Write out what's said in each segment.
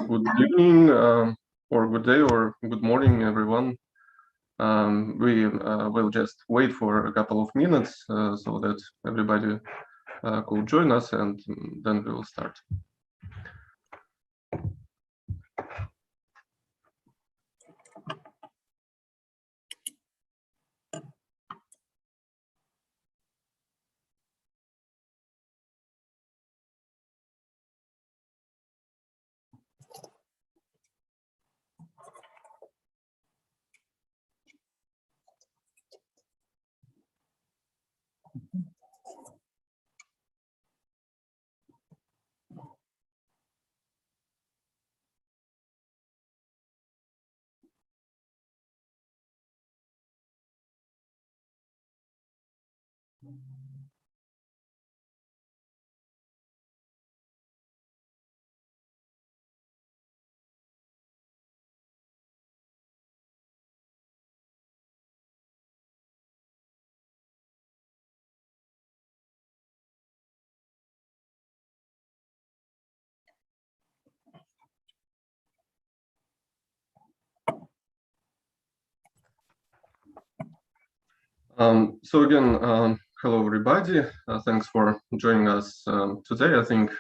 Good evening, or good day, or good morning, everyone. We will just wait for a couple of minutes so that everybody could join us, and then we will start. So again, hello everybody. Thanks for joining us today. I think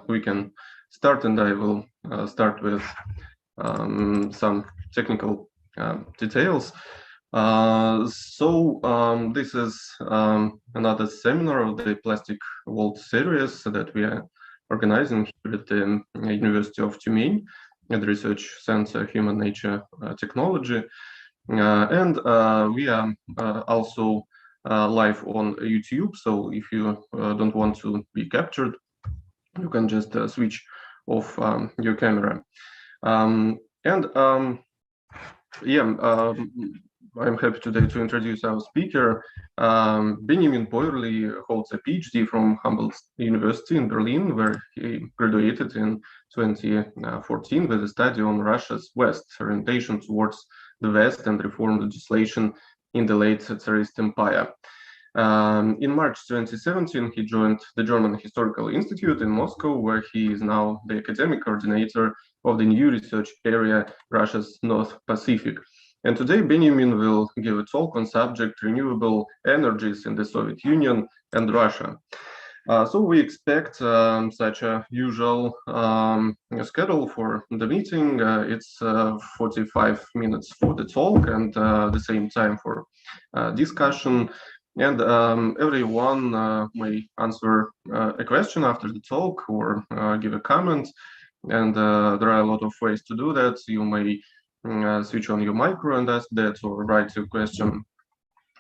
we can start, and I will start with some technical details. This is another seminar of the Plastic World series that we are organizing here at the University of Tyumen at the Research Center Human Nature Technology. And we are also live on YouTube, so if you don't want to be captured, you can just switch off your camera. I'm happy today to introduce our speaker. Benjamin Boyerly holds a PhD from Humboldt University in Berlin, where he graduated in 2014 with a study on Russia's West, orientation towards the West and reform legislation in the late Tsarist Empire. In March 2017, he joined the German Historical Institute in Moscow, where he is now the academic coordinator of the new research area, Russia's North Pacific. And today, Benjamin will give a talk on subject renewable energies in the Soviet Union and Russia. So we expect such a usual schedule for the meeting. It's 45 minutes for the talk and the same time for discussion. And everyone may answer a question after the talk or give a comment. And there are a lot of ways to do that. You may switch on your micro and ask that, or write your question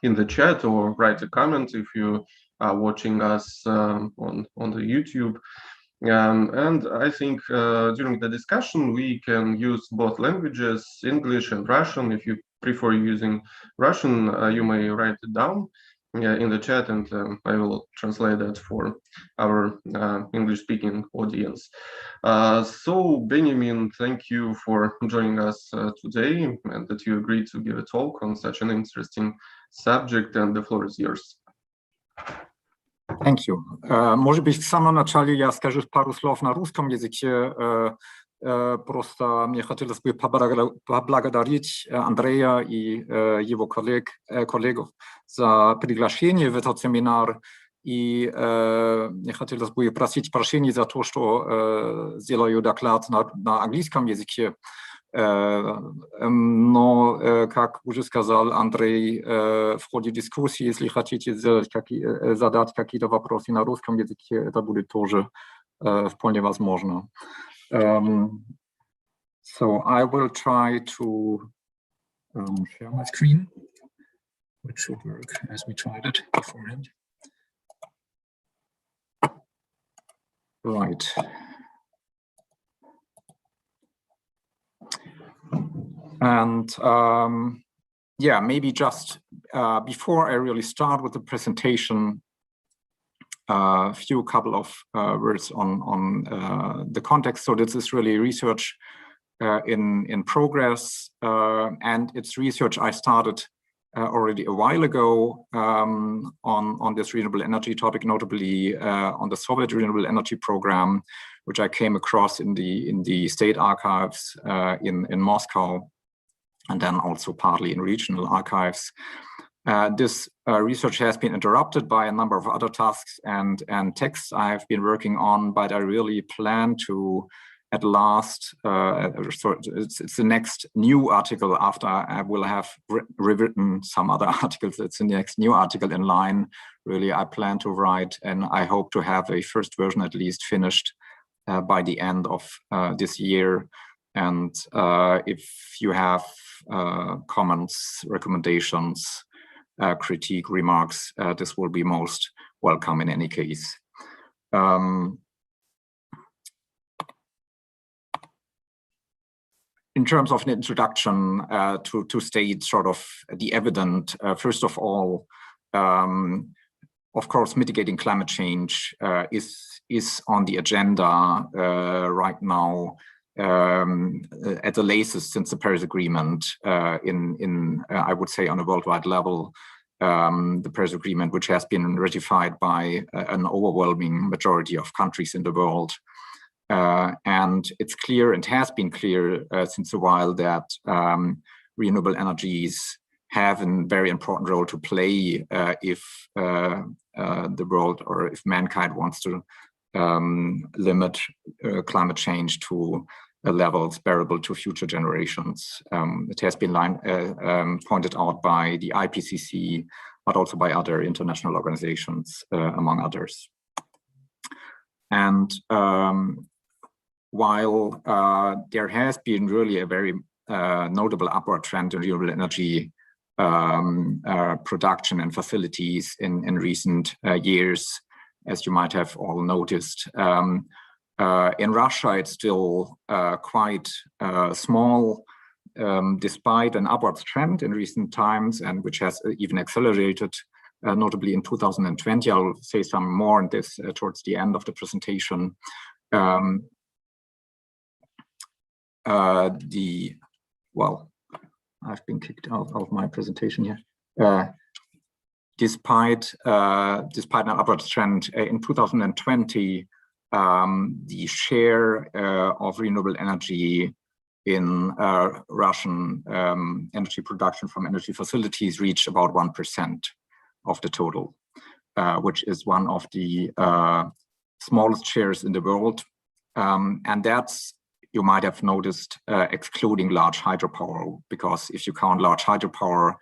in the chat, or write a comment if you are watching us on the YouTube. And I think during the discussion, we can use both languages, English and Russian. If you prefer using Russian, you may write it down in the chat, and I will translate that for our English-speaking audience. So Benjamin, thank you for joining us today, and that you agreed to give a talk on such an interesting subject, and the floor is yours. Thank you. Может быть, в самом начале я скажу пару слов на русском языке. Просто мне хотелось бы поблагодарить Андрея и его коллегов за приглашение в этот семинар. И мне хотелось бы просить прощения за то, что сделаю доклад на английском языке. Но, как уже сказал Андрей, в ходе дискуссии, если хотите задать какие-то вопросы на русском языке, это будет тоже вполне возможно. So I will try to share my screen, which should work as we tried it beforehand. Right. And yeah, maybe just before I really start with the presentation, a couple of words on the context. So this is really research in progress, and it's research I started already a while ago on this renewable energy topic, notably on the Soviet renewable energy program, which I came across in the state archives in Moscow, and then also partly in regional archives. This research has been interrupted by a number of other tasks and texts I have been working on, but I really plan to, at last, so it's the next new article after I will have rewritten some other articles. It's the next new article in line. Really, I plan to write, and I hope to have a first version at least finished by the end of this year. And if you have comments, recommendations, critique, remarks, this will be most welcome in any case. In terms of an introduction to state sort of the evident, first of all, of course, mitigating climate change is on the agenda right now at the latest since the Paris Agreement in I would say on a worldwide level, the Paris Agreement, which has been ratified by an overwhelming majority of countries in the world. And it's clear and has been clear since a while that renewable energies have a very important role to play if the world or if mankind wants to limit climate change to levels bearable to future generations. It has been pointed out by the IPCC, but also by other international organizations, among others. And while there has been really a very notable upward trend in renewable energy production and facilities in recent years, as you might have all noticed, in Russia, it's still quite small, despite an upwards trend in recent times, and which has even accelerated, notably in 2020. I'll say some more on this towards the end of the presentation. Well, I've been kicked out of my presentation here. Despite an upward trend in 2020, the share of renewable energy in Russian energy production from energy facilities reached about 1% of the total, which is one of the smallest shares in the world. And that's, you might have noticed, excluding large hydropower, because if you count large hydropower,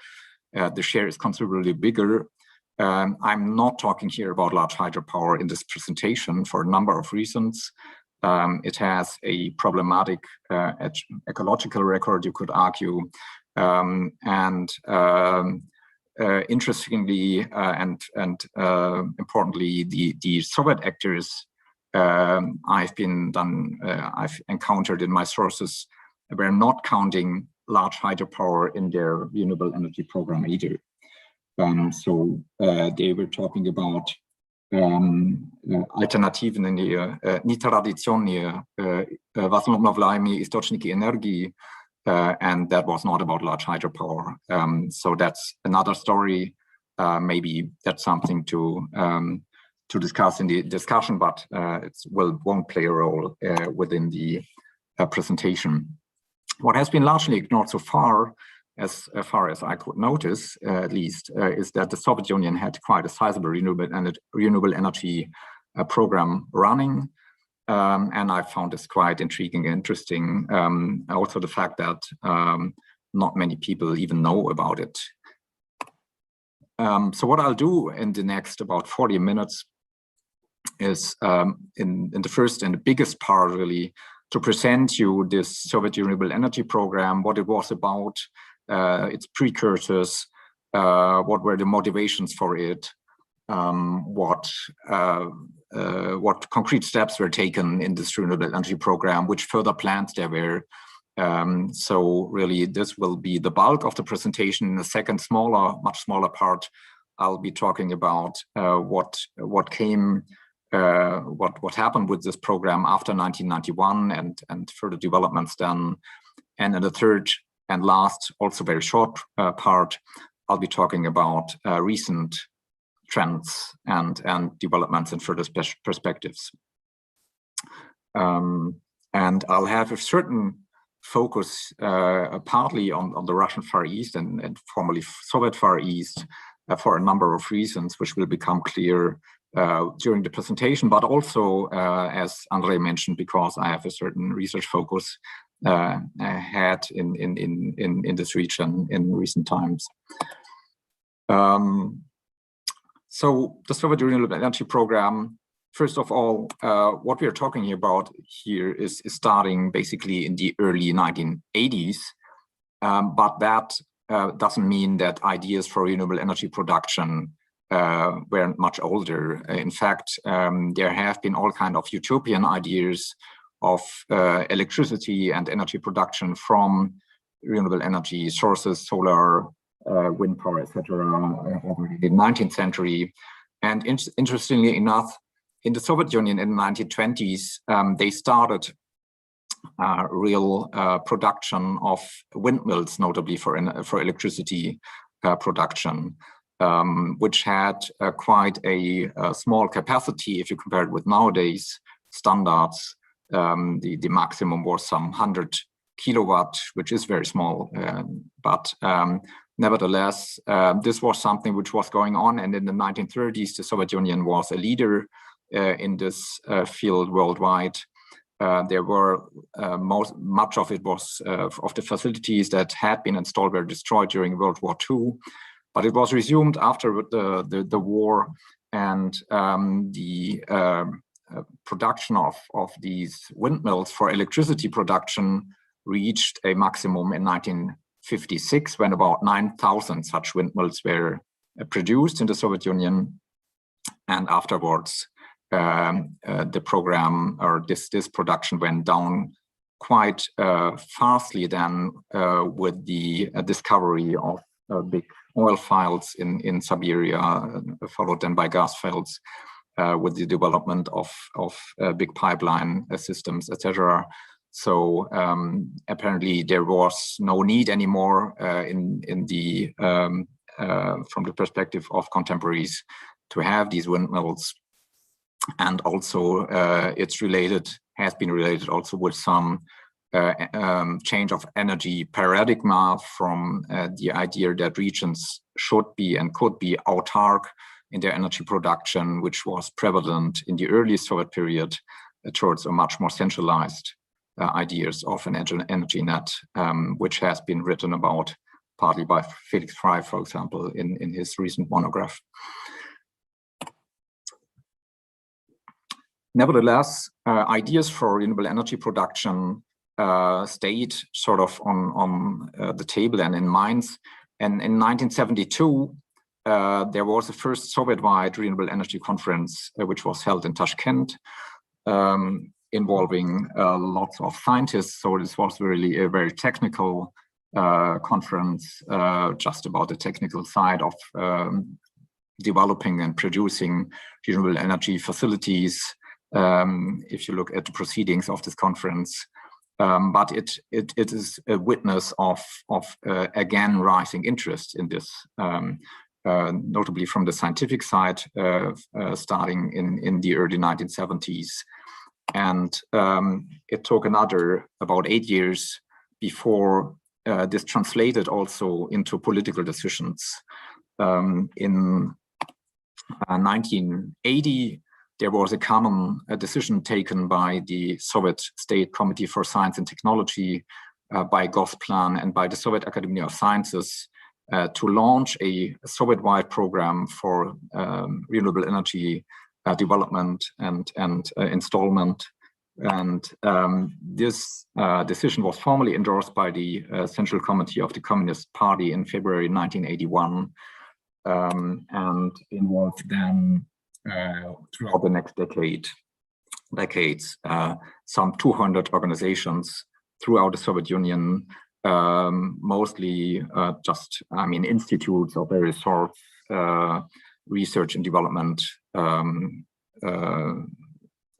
the share is considerably bigger. I'm not talking here about large hydropower in this presentation for a number of reasons. It has a problematic ecological record, you could argue. Interestingly and importantly, the Soviet actors I've encountered in my sources were not counting large hydropower in their renewable energy program either. So they were talking about alternatywne, nietradycyjne, возобновляемые источники энергии, and that was not about large hydropower. So that's another story. Maybe that's something to discuss in the discussion, but it won't play a role within the presentation. What has been largely ignored so far as I could notice, at least, is that the Soviet Union had quite a sizable renewable energy program running. And I found this quite intriguing and interesting. Also the fact that not many people even know about it. So what I'll do in the next about 40 minutes is in the first and the biggest part really to present you this Soviet renewable energy program, what it was about, its precursors, what were the motivations for it, what concrete steps were taken in this renewable energy program, which further plans there were. So really this will be the bulk of the presentation. In the second much smaller part, I'll be talking about what happened with this program after 1991 and further developments done. And in the third and last, also very short part, I'll be talking about recent trends and developments and further perspectives. And I'll have a certain focus partly on the Russian Far East and formerly Soviet Far East for a number of reasons, which will become clear during the presentation, but also, as Andrei mentioned, because I have a certain research focus had in this region in recent times. So the Soviet Renewable Energy Program, first of all, what we are talking about here is starting basically in the early 1980s, but that doesn't mean that ideas for renewable energy production weren't much older. In fact, there have been all kinds of utopian ideas of electricity and energy production from renewable energy sources, solar, wind power, etc., already in the 19th century. And interestingly enough, in the Soviet Union in the 1920s, they started real production of windmills, notably for electricity production, which had quite a small capacity if you compare it with nowadays standards. The maximum was some 100 kilowatt, which is very small, but nevertheless, this was something which was going on. And in the 1930s, the Soviet Union was a leader in this field worldwide. There were much of it was of the facilities that had been installed were destroyed during World War II, but it was resumed after the war, and the production of these windmills for electricity production reached a maximum in 1956, when about 9,000 such windmills were produced in the Soviet Union, and afterwards the program or this production went down quite fastly then with the discovery of big oil fields in Siberia, followed then by gas fields, with the development of big pipeline systems, etc. So apparently there was no need anymore in the from the perspective of contemporaries to have these windmills. And also has been related also with some change of energy paradigm from the idea that regions should be and could be autark in their energy production, which was prevalent in the early Soviet period, towards a much more centralized ideas of an energy net, which has been written about partly by Felix Frey, for example, in his recent monograph. Nevertheless, ideas for renewable energy production stayed sort of on the table and in minds. And in 1972, there was the first Soviet-wide renewable energy conference, which was held in Tashkent, involving lots of scientists. So this was really a very technical conference, just about the technical side of developing and producing renewable energy facilities. If you look at the proceedings of this conference, but it is a witness of again rising interest in this, notably from the scientific side, starting in the early 1970s, and it took another about 8 years before this translated also into political decisions. In 1980. There was a common decision taken by the Soviet State Committee for Science and Technology, by Gosplan and by the Soviet Academy of Sciences to launch a Soviet-wide program for renewable energy development and installment. And this decision was formally endorsed by the Central Committee of the Communist Party in February 1981, and involved then throughout the next decades, some 200 organizations throughout the Soviet Union, mostly institutes of various sorts, research and development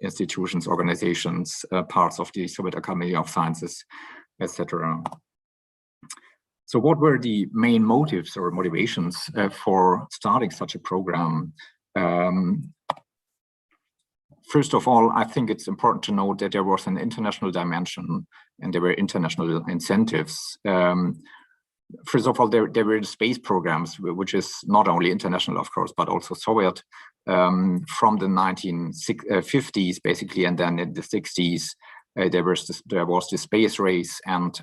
institutions, organizations, parts of the Soviet Academy of Sciences, etc. So what were the main motives or motivations for starting such a program? First of all, I think it's important to note that there was an international dimension and there were international incentives. First of all, there were the space programs, which is not only international, of course, but also Soviet, from the 1950s, basically, and then in the 60s, there was the space race. And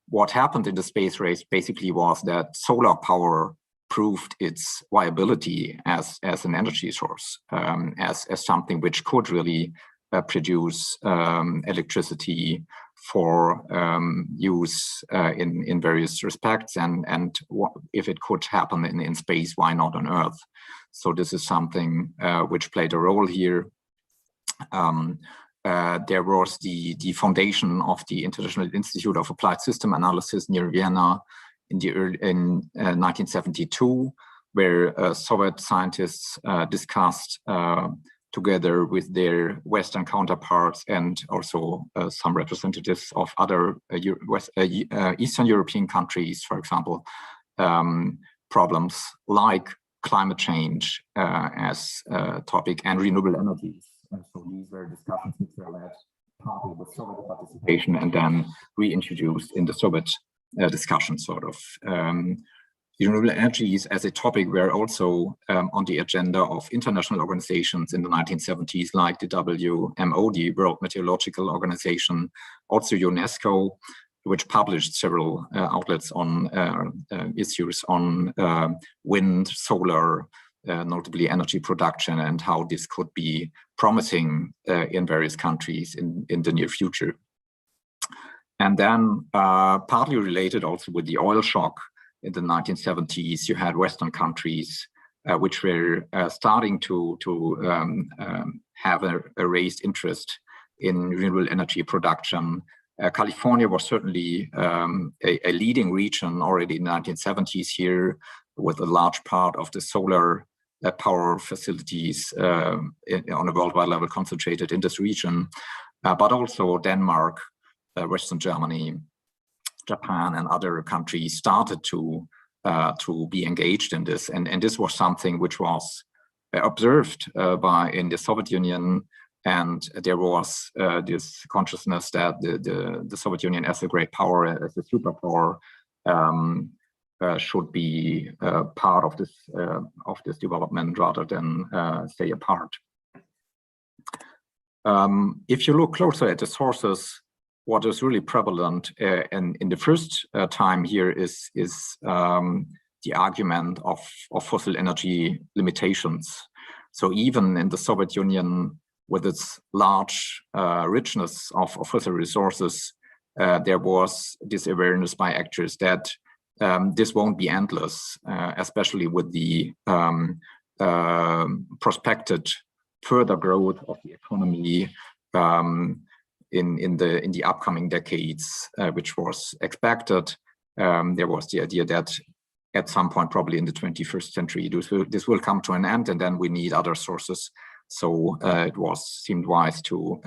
what happened in the space race basically was that solar power proved its viability as an energy source, as something which could really produce electricity for use in various respects, and if it could happen in space, why not on Earth? So this is something which played a role here. There was the foundation of the International Institute of Applied System Analysis near Vienna in 1972, where Soviet scientists discussed together with their Western counterparts and also some representatives of other Eastern European countries, for example, problems like climate change as a topic and renewable energies. And so these were discussions which were led partly with Soviet participation and then reintroduced in the Soviet discussion, sort of. Renewable energies as a topic were also on the agenda of international organizations in the 1970s, like the WMO, the World Meteorological Organization, also UNESCO, which published several outlets on issues on wind, solar, notably energy production, and how this could be promising in various countries in the near future. And then partly related also with the oil shock in the 1970s, you had Western countries which were starting to have a raised interest in renewable energy production. California was certainly a leading region already in the 1970s here, with a large part of the solar power facilities on a worldwide level concentrated in this region, but also Denmark, Western Germany, Japan, and other countries started to be engaged in this, and this was something which was observed in the Soviet Union, and there was this consciousness that the Soviet Union, as a great power, as a superpower, should be part of this development rather than stay apart. If you look closer at the sources, what is really prevalent in the first time here is the argument of fossil energy limitations. So even in the Soviet Union, with its large richness of fossil resources, there was this awareness by actors that this won't be endless, especially with the prospected further growth of the economy in the upcoming decades, which was expected. There was the idea that at some point, probably in the 21st century, this will come to an end, and then we need other sources. So it seemed wise to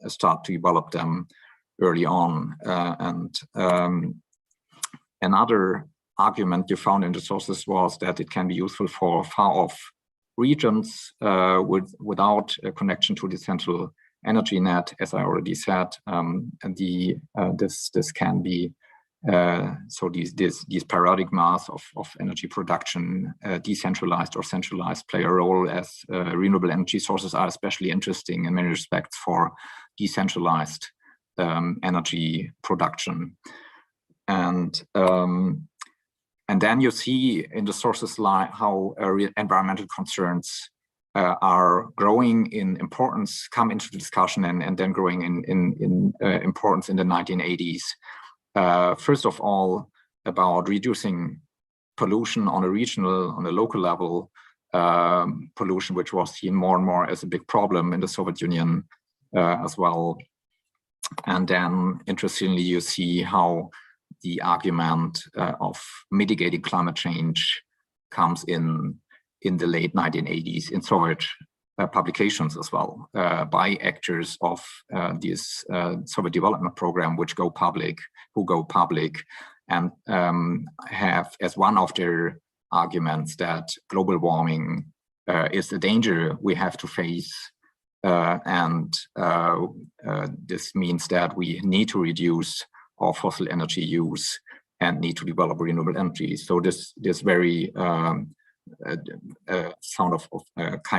start to develop them early on. Another argument you found in the sources was that it can be useful for far-off regions without a connection to the central energy net, as I already said, and this can be so these periodic mass of energy production, decentralized or centralized, play a role, as renewable energy sources are especially interesting in many respects for decentralized energy production. And then you see in the sources like how environmental concerns are growing in importance, come into the discussion, and then growing in importance in the 1980s. First of all, about reducing pollution on a local level, pollution which was seen more and more as a big problem in the Soviet Union as well. And then, interestingly, you see how the argument of mitigating climate change comes in the late 1980s in Soviet publications as well, by actors of this Soviet development program, who go public, and have as one of their arguments that global warming is a danger we have to face, and this means that we need to reduce our fossil energy use and need to develop renewable energy. So this very kind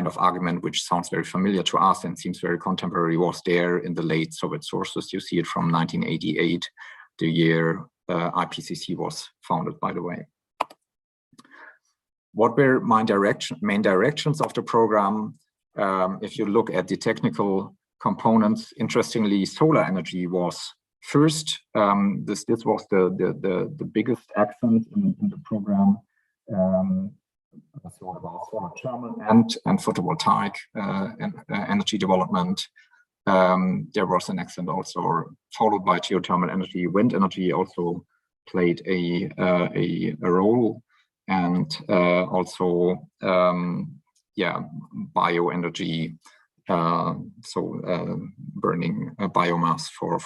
of argument, which sounds very familiar to us and seems very contemporary, was there in the late Soviet sources. You see it from 1988, the year IPCC was founded, by the way. What were main directions of the program? If you look at the technical components, interestingly, solar energy was first. This was the biggest accent in the program. So about solar thermal and photovoltaic energy development. There was an accent also, followed by geothermal energy. Wind energy also played a role, and also bioenergy, burning biomass for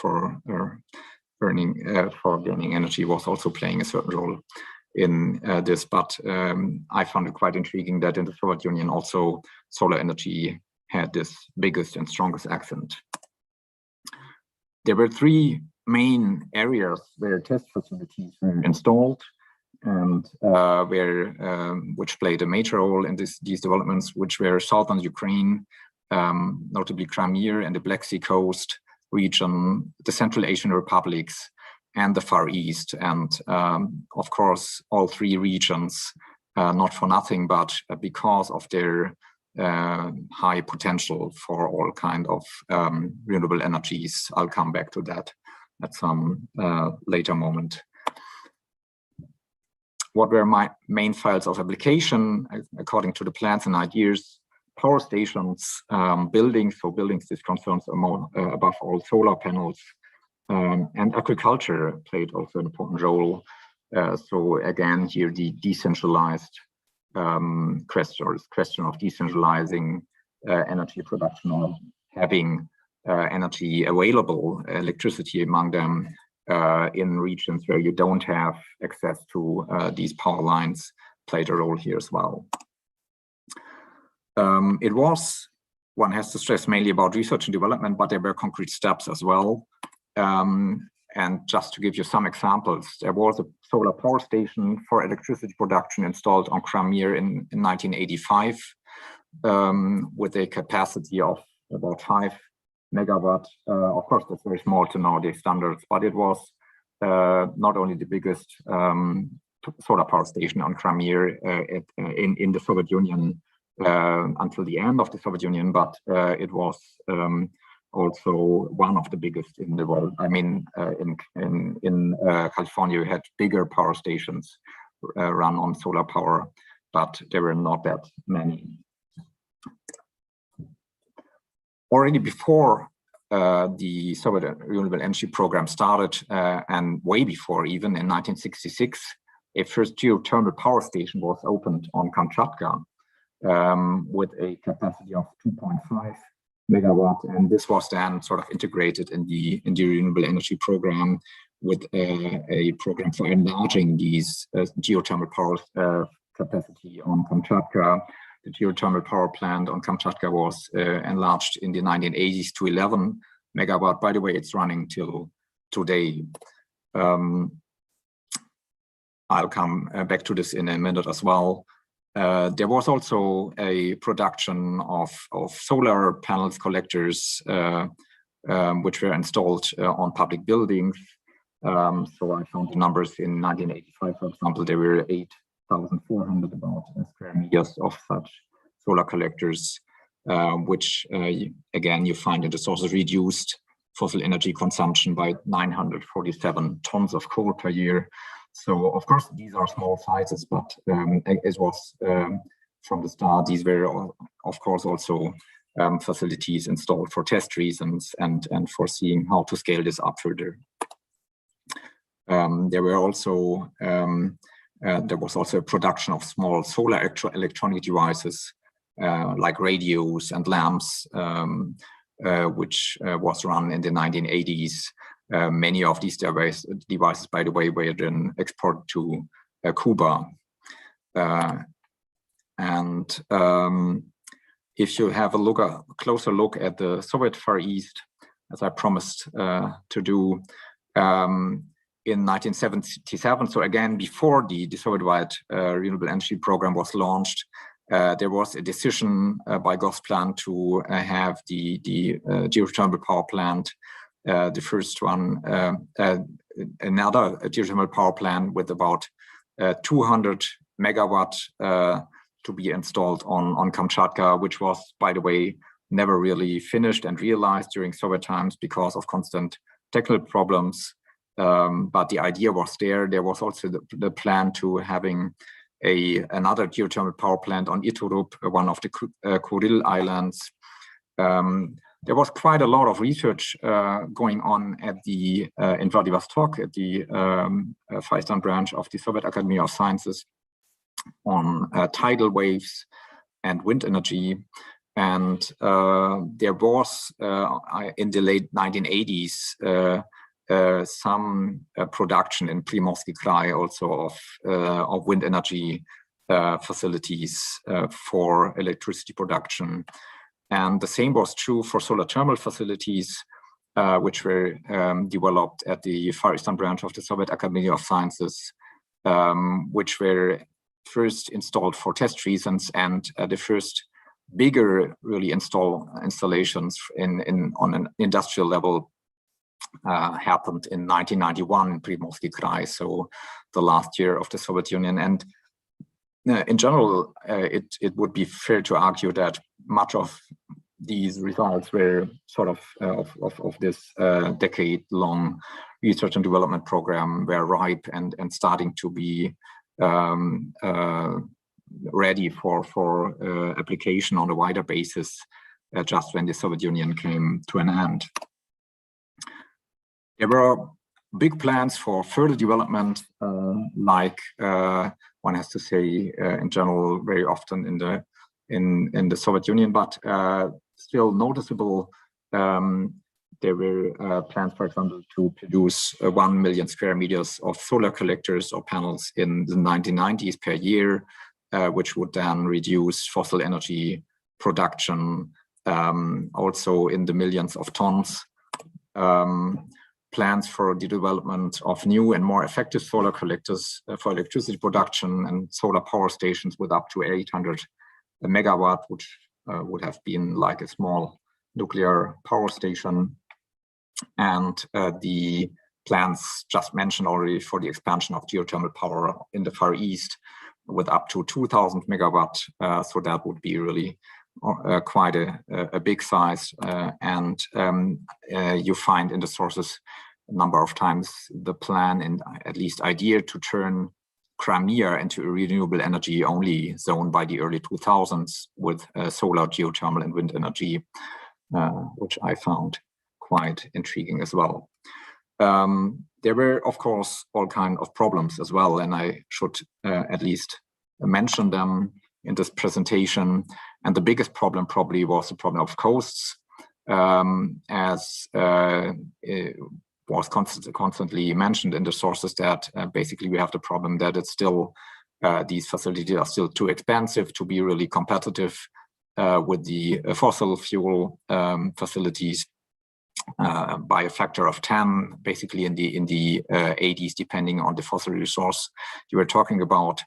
burning for gaining energy was also playing a certain role in this. But I found it quite intriguing that in the Soviet Union also solar energy had this biggest and strongest accent. There were three main areas where test facilities were installed, and which played a major role in these developments, which were southern Ukraine, notably Crimea and the Black Sea coast region, the Central Asian republics, and the Far East. And of course, all three regions, not for nothing, but because of their high potential for all kind of renewable energies. I'll come back to that at some later moment. What were my main fields of application according to the plans and ideas? Power stations, buildings. So buildings, this concerns above all solar panels, and agriculture played also an important role. So again, here the decentralized question of decentralizing energy production, or having energy available, electricity among them, in regions where you don't have access to these power lines, played a role here as well. It was, one has to stress, mainly about research and development, but there were concrete steps as well. And just to give you some examples, there was a solar power station for electricity production installed on Crimea in 1985, with a capacity of about 5 megawatt. Of course, that's very small to nowadays standards, but it was not only the biggest solar power station on Crimea in the Soviet Union until the end of the Soviet Union, but it was also one of the biggest in the world. I mean, in California, we had bigger power stations run on solar power, but there were not that many. Already before the Soviet renewable energy program started, and way before, even in 1966, a first geothermal power station was opened on Kamchatka with a capacity of 2.5 megawatt, and this was then sort of integrated in the renewable energy program with a program for enlarging these geothermal power capacity on Kamchatka. The geothermal power plant on Kamchatka was enlarged in the 1980s to 11 megawatt. By the way, it's running till today. I'll come back to this in a minute as well. There was also a production of solar panels collectors, which were installed on public buildings. So I found the numbers in 1985, for example, there were 8,400 about square meters of such solar collectors, which again, you find in the sources reduced fossil energy consumption by 947 tons of coal per year. So of course, these are small sizes, but it was from the start, these were of course also facilities installed for test reasons and for seeing how to scale this up further. There was also a production of small solar electronic devices like radios and lamps, which was run in the 1980s. Many of these devices, by the way, were then exported to Cuba. If you have a closer look at the Soviet Far East, as I promised to do, in 1977, so again, before the Soviet-wide renewable energy program was launched, there was a decision by Gosplan to have the geothermal power plant, the first one, another geothermal power plant with about 200 megawatt to be installed on Kamchatka, which was, by the way, never really finished and realized during Soviet times because of constant technical problems. But the idea was there. There was also the plan to having another geothermal power plant on Iturup, one of the Kuril Islands. There was quite a lot of research going on at in Vladivostok, at the Far Eastern branch of the Soviet Academy of Sciences, on tidal waves and wind energy. And there was, in the late 1980s, some production in Primorsky Krai also of wind energy facilities for electricity production. And the same was true for solar thermal facilities, which were developed at the Far Eastern branch of the Soviet Academy of Sciences, which were first installed for test reasons, and the first bigger really installations on an industrial level happened in 1991 in Primorsky Krai, so the last year of the Soviet Union. And in general, it would be fair to argue that much of these results were sort of this decade-long research and development program were ripe and starting to be ready for application on a wider basis just when the Soviet Union came to an end. There were big plans for further development, like one has to say in general very often in the Soviet Union, but still noticeable. There were plans, for example, to produce 1 million square meters of solar collectors or panels in the 1990s per year, which would then reduce fossil energy production also in the millions of tons. Plans for the development of new and more effective solar collectors for electricity production and solar power stations with up to 800 megawatt, which would have been like a small nuclear power station. And the plans just mentioned already for the expansion of geothermal power in the Far East with up to 2,000 megawatt. So that would be really quite a big size. And you find in the sources a number of times the plan and at least idea to turn Crimea into a renewable energy only zone by the early 2000s with solar, geothermal and wind energy, which I found quite intriguing as well. There were, of course, all kinds of problems as well, and I should at least mention them in this presentation. And the biggest problem probably was the problem of costs, as it was constantly mentioned in the sources that basically we have the problem that it's still, these facilities are still too expensive to be really competitive with the fossil fuel facilities by a factor of 10, basically in the 80s, depending on the fossil resource you were talking about.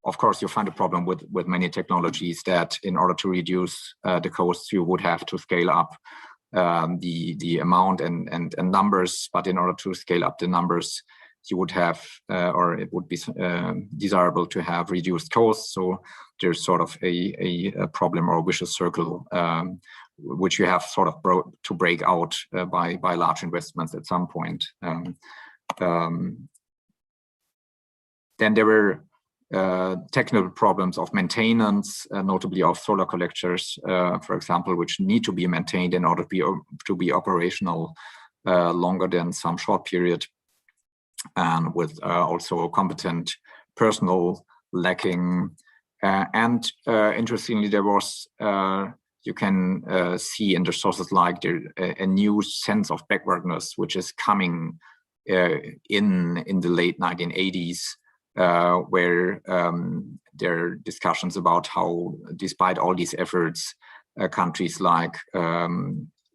Of course, you find a problem with many technologies that in order to reduce the costs, you would have to scale up the amount and numbers, but in order to scale up the numbers, you would have, or it would be desirable to have reduced costs. So there's sort of a problem or a vicious circle, which you have sort of to break out by large investments at some point. Then there were technical problems of maintenance, notably of solar collectors, for example, which need to be maintained in order to be operational longer than some short period, and with also competent personnel lacking. And interestingly, there was you can see in the sources like a new sense of backwardness, which is coming in the late 1980s, where there are discussions about how, despite all these efforts, countries like,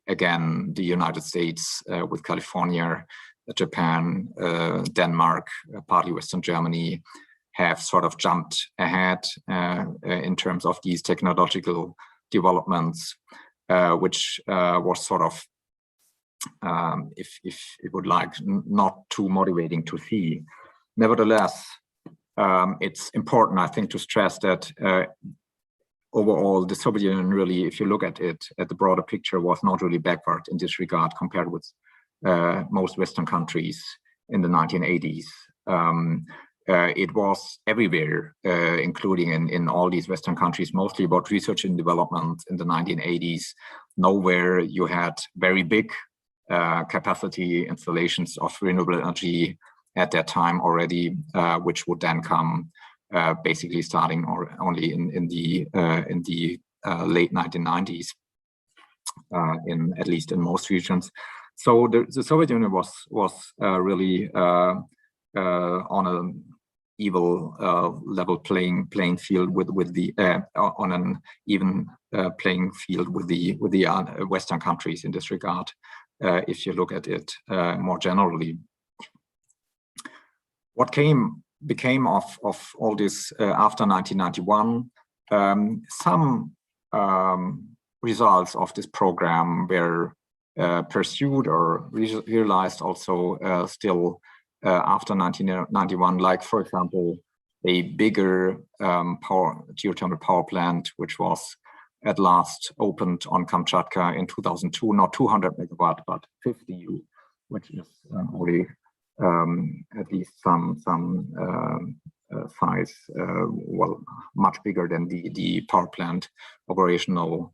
again, the United States with California, Japan, Denmark, partly Western Germany, have sort of jumped ahead in terms of these technological developments, which was sort of, if it would like, not too motivating to see. Nevertheless, it's important, I think, to stress that overall, the Soviet Union really, if you look at it, at the broader picture, was not really backward in this regard compared with most Western countries in the 1980s. It was everywhere, including in all these Western countries, mostly about research and development in the 1980s. Nowhere you had very big capacity installations of renewable energy at that time already, which would then come basically starting only in the late 1990s, at least in most regions. So the Soviet Union was really on an evil level playing field with the on an even playing field with the Western countries in this regard. If you look at it more generally, what became of all this after 1991? Some results of this program were pursued or realized also still after 1991, like, for example, a bigger geothermal power plant, which was at last opened on Kamchatka in 2002, not 200 megawatt, but 50, which is already at least some size, well, much bigger than the power plant operational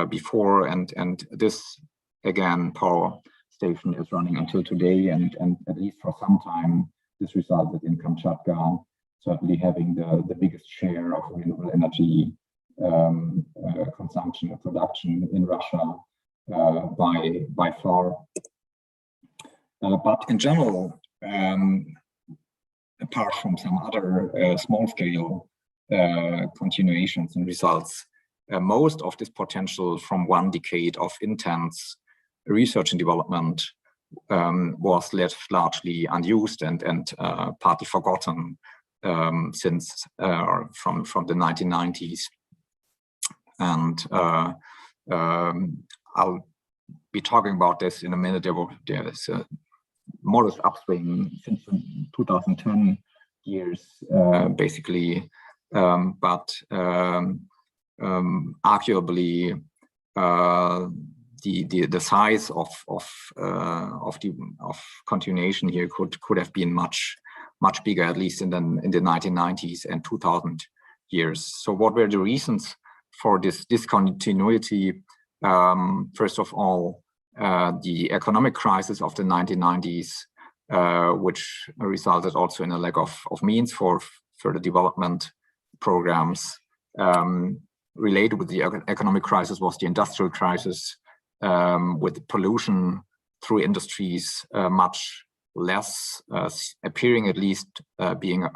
before, and this, again, power station is running until today, and at least for some time, this resulted in Kamchatka certainly having the biggest share of renewable energy consumption and production in Russia by far. But in general, apart from some other small-scale continuations and results, most of this potential from one decade of intense research and development was left largely unused and partly forgotten since from the 1990s. And I'll be talking about this in a minute. There's a modest upswing since the 2010 years, basically, but arguably the size of continuation here could have been much bigger, at least in the 1990s and 2000 years. So what were the reasons for this discontinuity? First of all, the economic crisis of the 1990s, which resulted also in a lack of means for further development programs. Related with the economic crisis was the industrial crisis, with pollution through industries much less appearing, at least being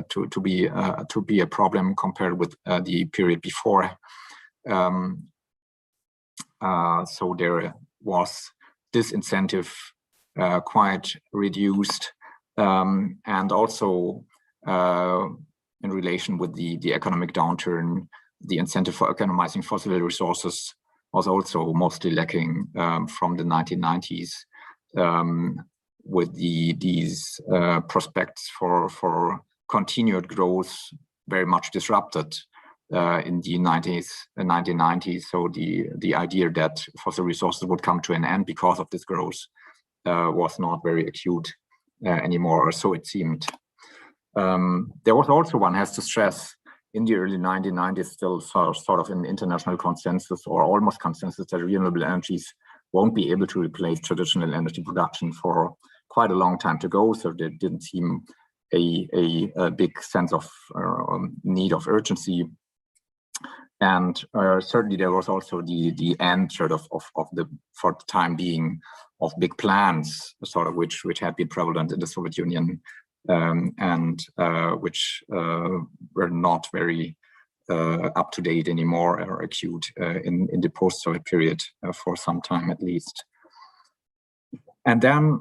to be a problem compared with the period before. So there was this incentive quite reduced, and also in relation with the economic downturn, the incentive for economizing fossil resources was also mostly lacking from the 1990s, with these prospects for continued growth very much disrupted in the 1990s. So the idea that fossil resources would come to an end because of this growth was not very acute anymore, or so it seemed. There was also, one has to stress, in the early 1990s, still sort of an international consensus, or almost consensus, that renewable energies won't be able to replace traditional energy production for quite a long time to go. So there didn't seem a big sense of need of urgency. And certainly there was also the end sort of the, for the time being, of big plans, sort of which had been prevalent in the Soviet Union, and which were not very up to date anymore, or acute in the post-Soviet period for some time at least. And then,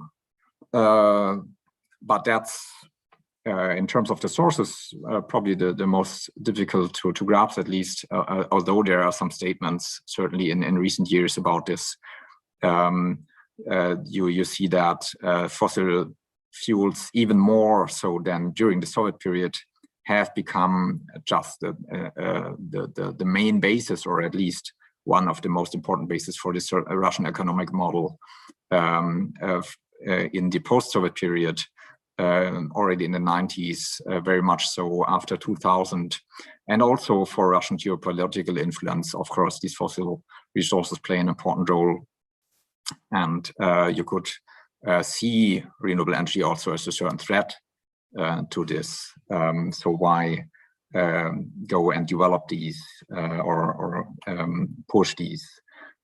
but that's in terms of the sources, probably the most difficult to grasp, at least, although there are some statements certainly in recent years about this. You see that fossil fuels, even more so than during the Soviet period, have become just the main basis, or at least one of the most important bases for this Russian economic model in the post-Soviet period. Already in the 90s, very much so after 2000, and also for Russian geopolitical influence. Of course, these fossil resources play an important role, and you could see renewable energy also as a certain threat to this. So why go and develop these or push these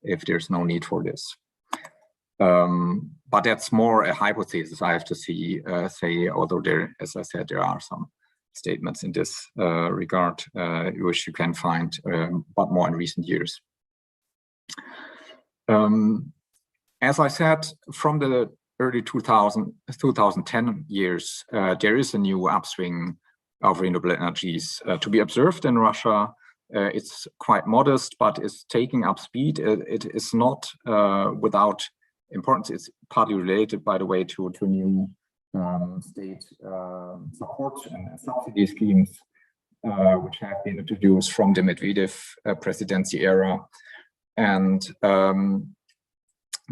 if there's no need for this? But that's more a hypothesis, I have to say, although there, as I said, there are some statements in this regard, which you can find, but more in recent years. As I said, from the early 2010 years, there is a new upswing of renewable energies to be observed in Russia. It's quite modest, but it's taking up speed. It is not without importance. It's partly related, by the way, to new state support and subsidy schemes, which have been introduced from the Medvedev presidency era. And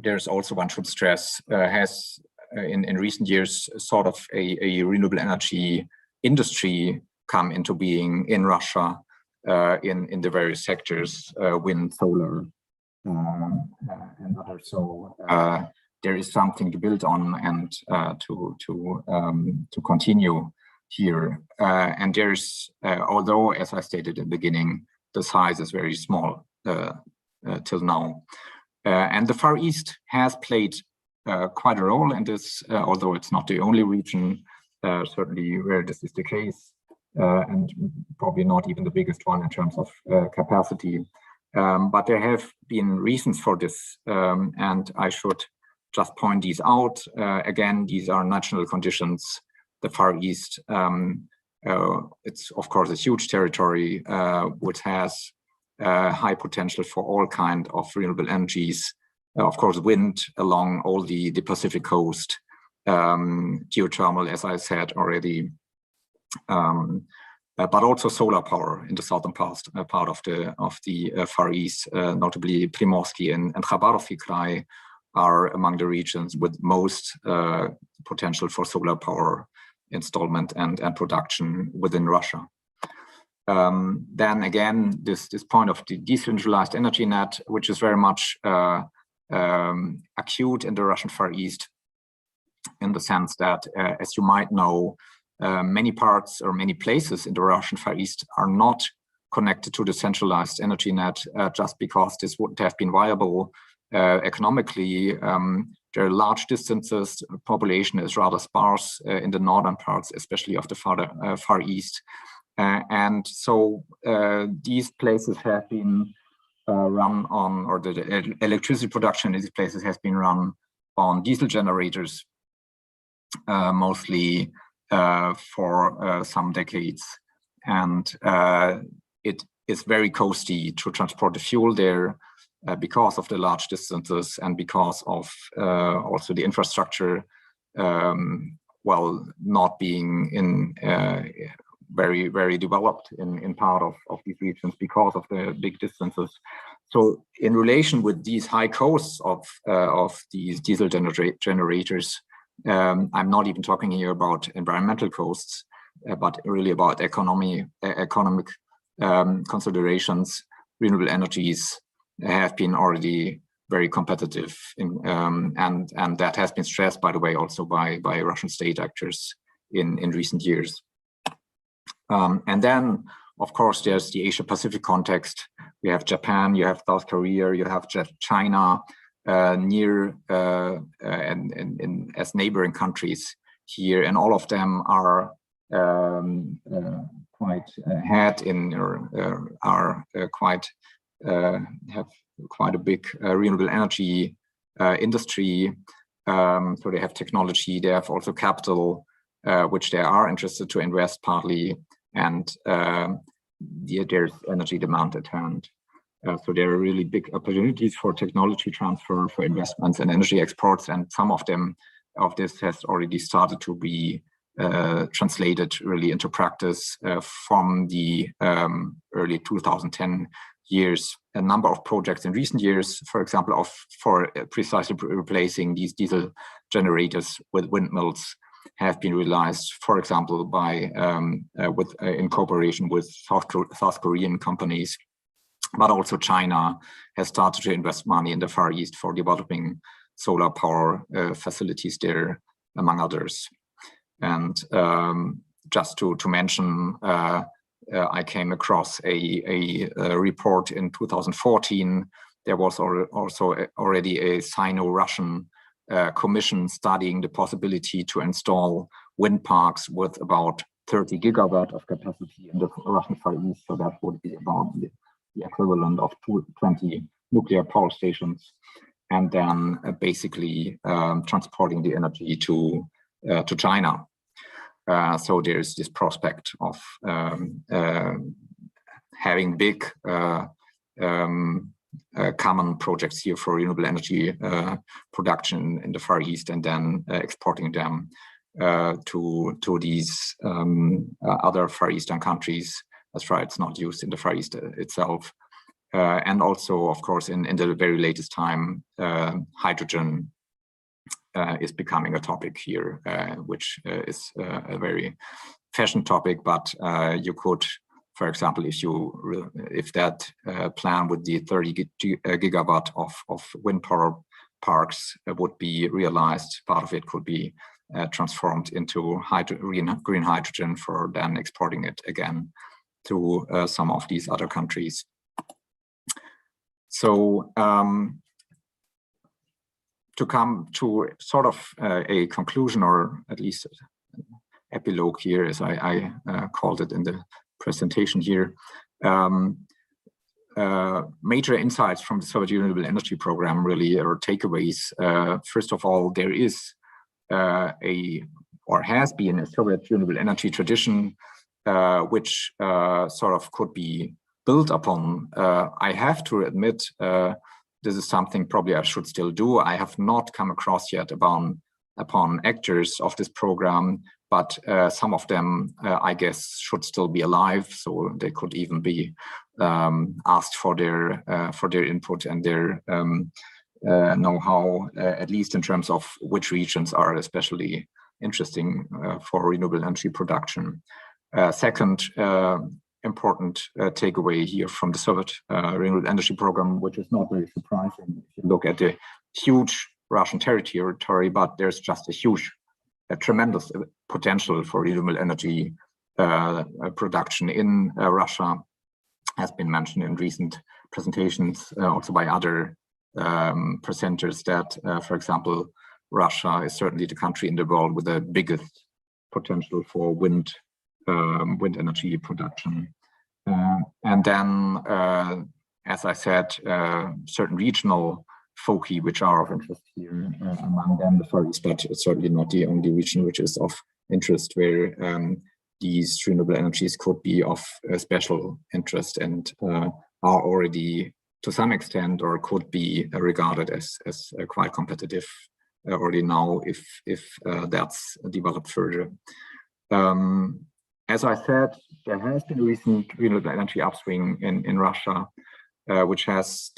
there's also, one should stress, has in recent years sort of a renewable energy industry come into being in Russia in the various sectors, wind, solar, and others. So there is something to build on and to continue here. And there's, although, as I stated in the beginning, the size is very small till now. And the Far East has played quite a role in this, although it's not the only region, certainly where this is the case, and probably not even the biggest one in terms of capacity. But there have been reasons for this, and I should just point these out. Again, these are national conditions. The Far East, it's of course a huge territory which has high potential for all kinds of renewable energies. Of course, wind along all the Pacific coast, geothermal, as I said already, but also solar power in the southern part of the Far East, notably Primorsky and Khabarovsky Krai are among the regions with most potential for solar power installment and production within Russia. Then again, this point of the decentralized energy net, which is very much acute in the Russian Far East, in the sense that, as you might know, many parts or many places in the Russian Far East are not connected to the centralized energy net just because this wouldn't have been viable economically. There are large distances, population is rather sparse in the northern parts, especially of the Far East. And so these places have been run on, or the electricity production in these places has been run on diesel generators, mostly for some decades. And it is very costly to transport the fuel there because of the large distances and because of also the infrastructure, well, not being in very, very developed in part of these regions because of the big distances. So in relation with these high costs of these diesel generators, I'm not even talking here about environmental costs, but really about economic considerations. Renewable energies have been already very competitive, and that has been stressed, by the way, also by Russian state actors in recent years. And then Of course, there's the Asia-Pacific context. We have Japan, you have South Korea, you have China near and as neighboring countries here, and all of them are quite ahead in or are quite have quite a big renewable energy industry. So they have technology, they have also capital, which they are interested to invest partly, and there's energy demand at hand. So there are really big opportunities for technology transfer, for investments and energy exports, and some of this has already started to be translated really into practice from the early 2010 years. A number of projects in recent years, for example, for precisely replacing these diesel generators with windmills, have been realized, for example, by in cooperation with South Korean companies, but also China has started to invest money in the Far East for developing solar power facilities there, among others. And just to mention, I came across a report in 2014. There was also already a Sino-Russian commission studying the possibility to install wind parks with about 30 gigawatt of capacity in the Russian Far East. So that would be about the equivalent of 20 nuclear power stations, and then basically transporting the energy to China. So there's this prospect of having big common projects here for renewable energy production in the Far East, and then exporting them to these other Far Eastern countries, as far as it's not used in the Far East itself. And also, of course, in the very latest time, hydrogen is becoming a topic here, which is a very fashion topic. But you could, for example, if that plan with the 30 gigawatt of wind power parks would be realized, part of it could be transformed into green hydrogen for then exporting it again to some of these other countries. So to come to sort of a conclusion, or at least an epilogue here, as I called it in the presentation here, major insights from the Soviet Renewable Energy Program really, or takeaways. First of all, there is or has been a Soviet renewable energy tradition which sort of could be built upon. I have to admit, this is something probably I should still do. I have not come across yet upon actors of this program, but some of them, I guess, should still be alive, so they could even be asked for their input and their know-how, at least in terms of which regions are especially interesting for renewable energy production. Second important takeaway here from the Soviet renewable energy program, which is not very surprising if you look at the huge Russian territory, but there's just a tremendous potential for renewable energy production in Russia, has been mentioned in recent presentations, also by other presenters, that, for example, Russia is certainly the country in the world with the biggest potential for wind energy production. And then, as I said, certain regional foci which are of interest here, among them the Far East, but it's certainly not the only region which is of interest, where these renewable energies could be of special interest and are already, to some extent, or could be regarded as quite competitive already now, if that's developed further. As I said, there has been a recent renewable energy upswing in Russia, which has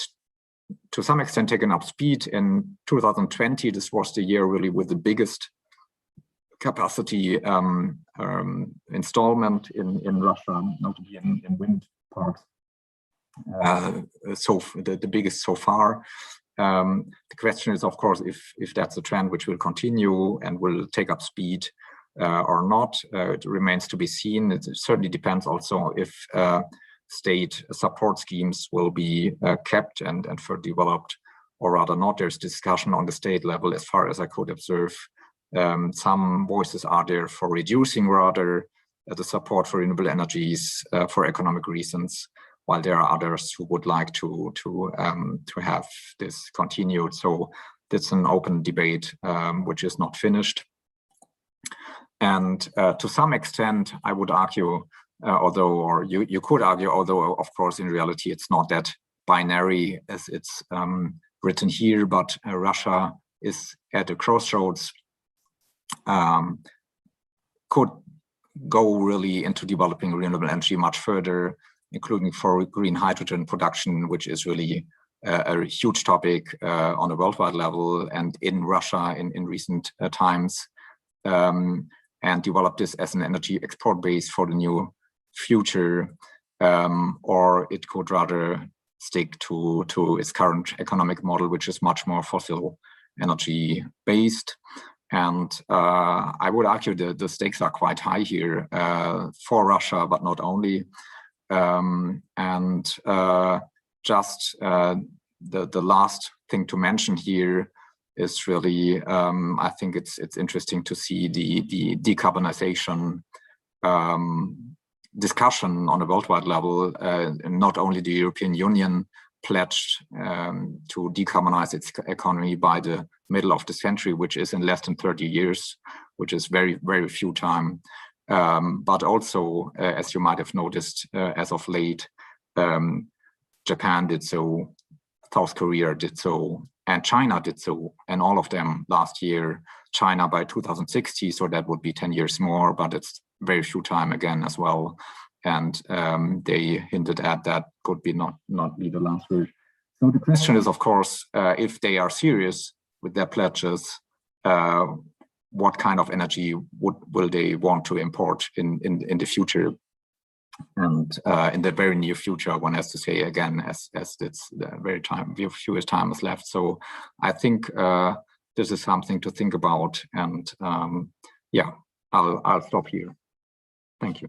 to some extent taken up speed. In 2020, this was the year really with the biggest capacity installment in Russia, notably in wind parks. So the biggest so far. The question is, of course, if that's a trend which will continue and will take up speed, or not. It remains to be seen. It certainly depends also if state support schemes will be kept and further developed, or rather not. There's discussion on the state level, as far as I could observe. Some voices are there for reducing rather the support for renewable energies for economic reasons, while there are others who would like to have this continued. So that's an open debate which is not finished. And to some extent, I would argue, or you could argue, although of course in reality it's not that binary as it's written here, but Russia is at a crossroads, could go really into developing renewable energy much further, including for green hydrogen production, which is really a huge topic on a worldwide level and in Russia in recent times, and develop this as an energy export base for the new future, or it could rather stick to its current economic model, which is much more fossil energy based. And I would argue that the stakes are quite high here for Russia, but not only. Just the last thing to mention here is really, I think it's interesting to see the decarbonization discussion on a worldwide level. Not only the European Union pledged to decarbonize its economy by the middle of the century, which is in less than 30 years, which is very, very few time. But also, as you might have noticed, as of late, Japan did so, South Korea did so, and China did so, and all of them last year. China by 2060, so that would be 10 years more, but it's very few time again as well. And they hinted at that could be not be the last word. So the question is, of course, if they are serious with their pledges, what kind of energy will they want to import in the future? And in the very near future, one has to say again, as it's the very fewest time is left. So I think this is something to think about. And yeah, I'll stop here. Thank you.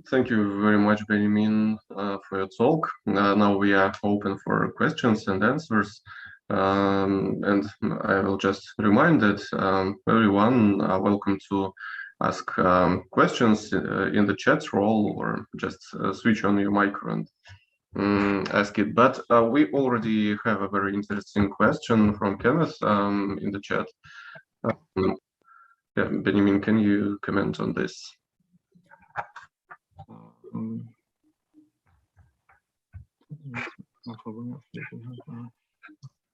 Thank you very much, Benjamin, for your talk. Now we are open for questions and answers. And I will just remind that everyone are welcome to ask questions in the chat role, or just switch on your micro and ask it. But we already have a very interesting question from Kenneth in the chat. Yeah, Benjamin, can you comment on this?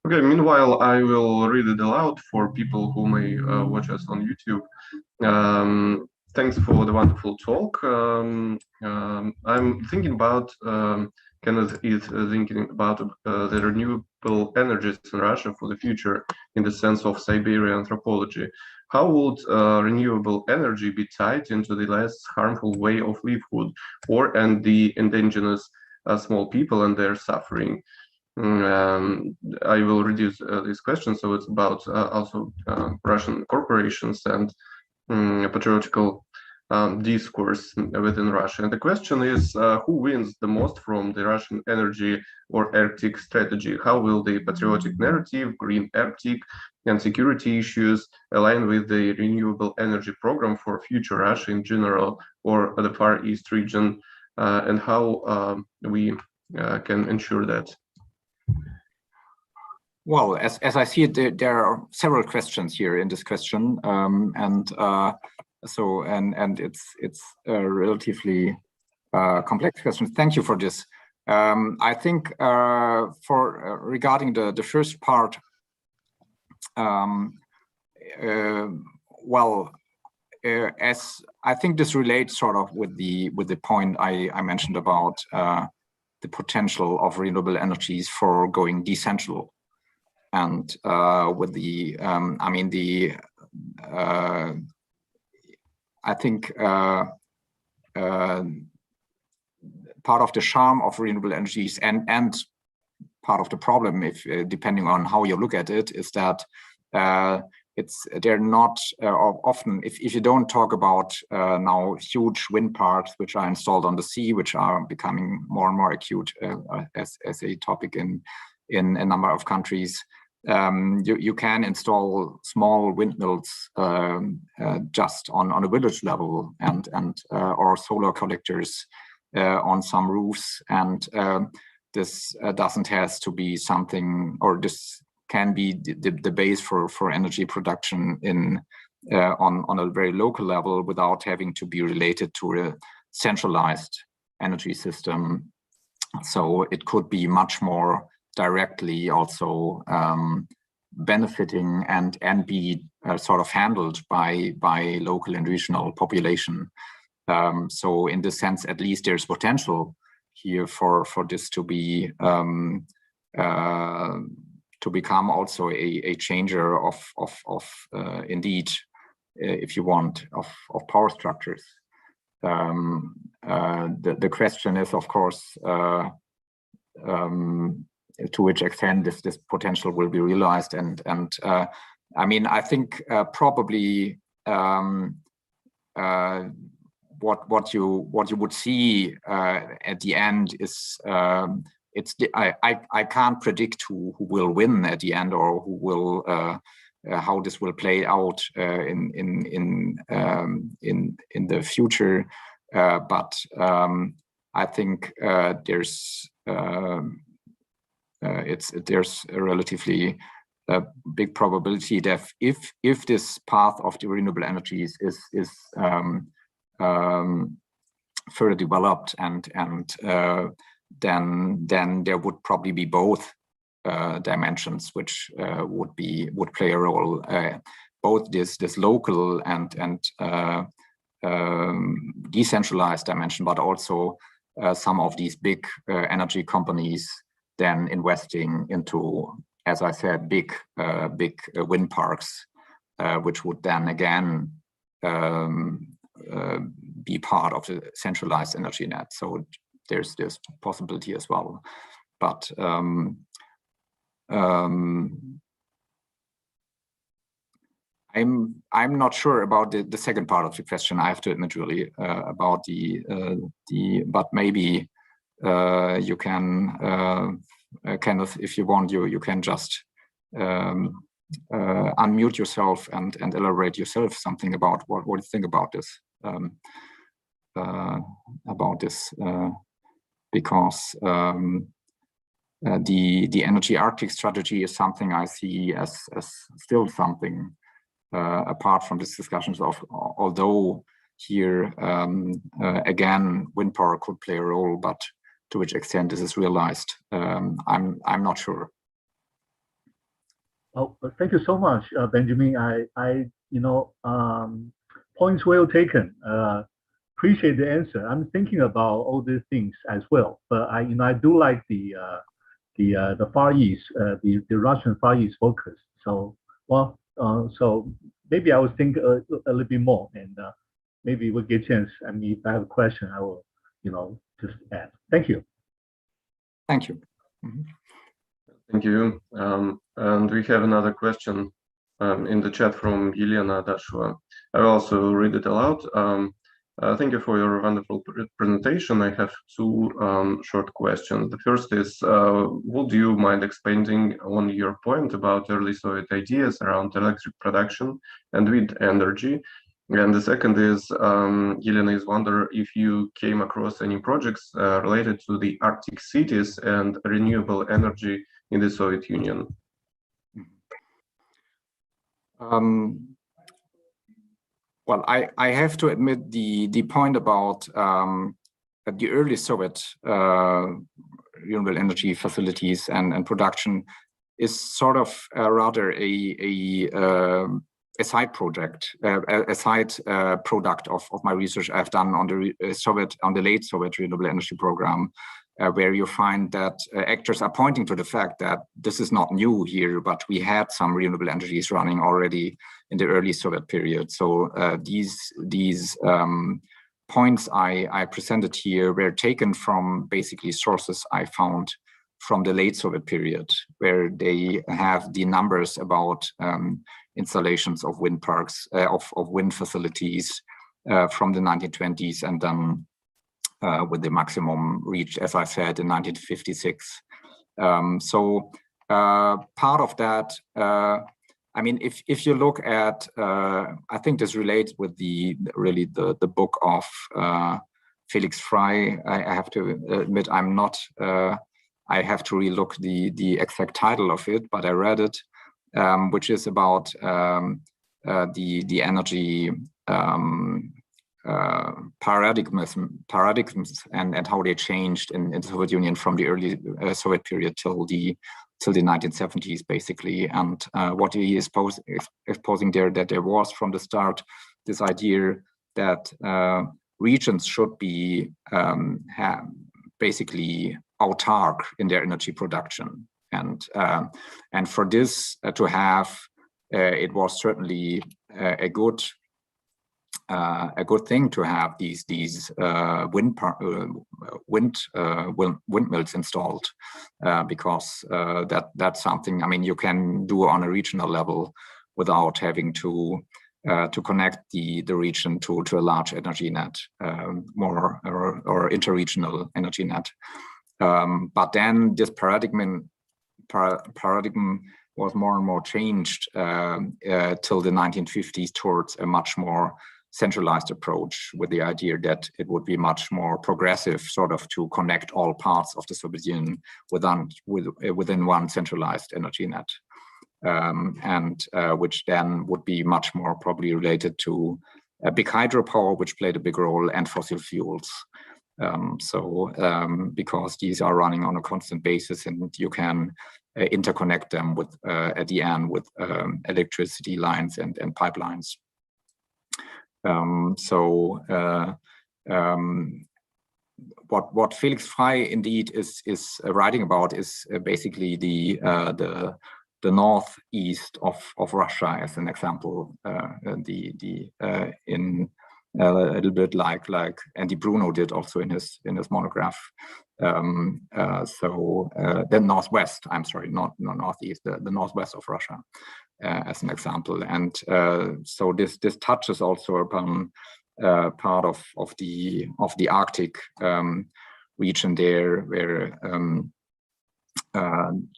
Okay, meanwhile, I will read it aloud for people who may watch us on YouTube. Thanks for the wonderful talk. I'm thinking about, Kenneth is thinking about the renewable energies in Russia for the future in the sense of Siberian anthropology. How would renewable energy be tied into the less harmful way of livelihood and the indigenous small people and their suffering? I will reduce this question, so it's about also Russian corporations and patriotical discourse within Russia. And the question is, who wins the most from the Russian energy or Arctic strategy? How will the patriotic narrative, green Arctic, and security issues align with the renewable energy program for future Russia in general, or the Far East region, and how we can ensure that? Well, as I see it, there are several questions here in this question, and it's a relatively complex question. Thank you for this. I think for regarding the first part, as I think this relates sort of with the point I mentioned about the potential of renewable energies for going decentral. And with the, I think part of the charm of renewable energies and part of the problem, if depending on how you look at it, is that they're not often, if you don't talk about now huge wind parks which are installed on the sea, which are becoming more and more acute as a topic in a number of countries. You can install small windmills just on a village level and or solar collectors on some roofs, and this doesn't has to be something, or this can be the base for energy production in on a very local level without having to be related to a centralized energy system. So it could be much more directly also benefiting and be sort of handled by local and regional population. So in this sense, at least there's potential here for this to be to become also a changer of indeed, if you want, of power structures. The question is, of course, to which extent this potential will be realized, and I mean, I think probably what you would see at the end is I can't predict who will win at the end, or who will how this will play out in the future. But I think there's a relatively big probability that if this path of the renewable energies is further developed, and then there would probably be both dimensions which would play a role, both this local and decentralized dimension, but also some of these big energy companies then investing into, as I said, big wind parks, which would then again be part of the centralized energy net. So there's this possibility as well, but I'm not sure about the second part of the question. I have to admit, really, about but maybe you can Kenneth, if you want, you can just unmute yourself and elaborate yourself something about what you think about this. Because the energy Arctic strategy is something I see as still something apart from these discussions of, although here again wind power could play a role, but to which extent this is realized, I'm not sure. Oh, thank you so much, Benjamin. I points well taken. Appreciate the answer. I'm thinking about all these things as well, but I do like the Far East, the Russian Far East focus. So so maybe I will think a little bit more, and maybe we'll get a chance. I mean, if I have a question, I will just add. Thank you. Thank you. Mm-hmm. Thank you. And we have another question in the chat from Yelena Dashua. I will also read it aloud. Thank you for your wonderful presentation. I have two short questions. The first is, would you mind expanding on your point about early Soviet ideas around electric production and wind energy? And the second is, Yelena is wondering if you came across any projects related to the Arctic cities and renewable energy in the Soviet Union. Well, I have to admit the point about the early Soviet renewable energy facilities and production is sort of rather a side project, a side product of my research I've done on the late Soviet renewable energy program, where you find that actors are pointing to the fact that this is not new here, but we had some renewable energies running already in the early Soviet period. So these points I presented here were taken from basically sources I found from the late Soviet period, where they have the numbers about installations of wind parks, of wind facilities from the 1920s, and then with the maximum reached, as I said, in 1956. So part of that, I mean, if you look at, I think this relates with the book of Felix Frey. I have to admit, I'm not. I have to relook the exact title of it, but I read it, which is about the energy paradigms and how they changed in the Soviet Union from the early Soviet period till the 1970s, basically. And what he is posing there, that there was from the start this idea that regions should be basically autark in their energy production, and for this to have, it was certainly a good thing to have these windmills installed, because that's something, I mean, you can do on a regional level without having to connect the region to a large energy net, or interregional energy net. But then this paradigm was more and more changed till the 1950s towards a much more centralized approach, with the idea that it would be much more progressive, sort of, to connect all parts of the Soviet Union within one centralized energy net, and which then would be much more probably related to big hydropower, which played a big role, and fossil fuels. Because these are running on a constant basis, and you can interconnect them with at the end with electricity lines and pipelines. What Felix Frey indeed is writing about is basically the northeast of Russia, as an example. In a little bit like Andy Bruno did also in his monograph. The northwest, I'm sorry, not northeast, the northwest of Russia, as an example. And so this touches also upon part of the Arctic region there, where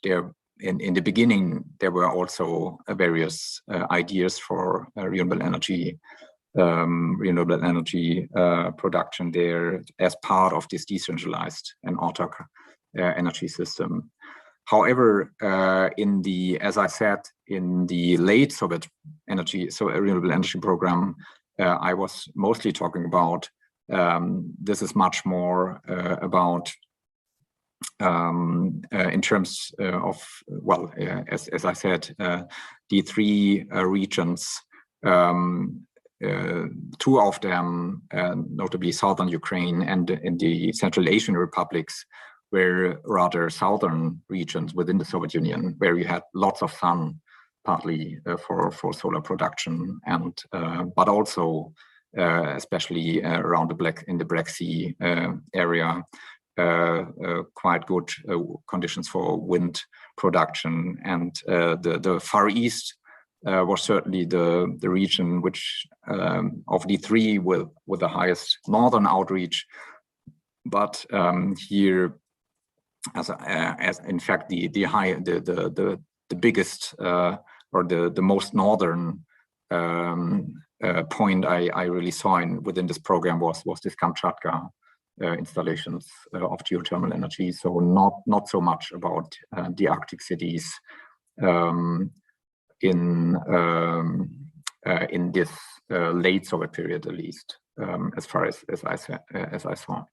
there in the beginning there were also various ideas for renewable energy production there as part of this decentralized and autark energy system. However, as I said, in the late Soviet renewable energy program, I was mostly talking about, this is much more about in terms of, well, as I said, the three regions, two of them, notably southern Ukraine and in the Central Asian republics, were rather southern regions within the Soviet Union, where you had lots of sun, partly for solar production, and but also especially around in the Black Sea area, quite good conditions for wind production. And the Far East was certainly the region which of the three with the highest northern outreach, but here, as in fact the biggest or the most northern point I really saw within this program was this Kamchatka installations of geothermal energy. So not so much about the Arctic cities in this late Soviet period, at least, as far as I saw.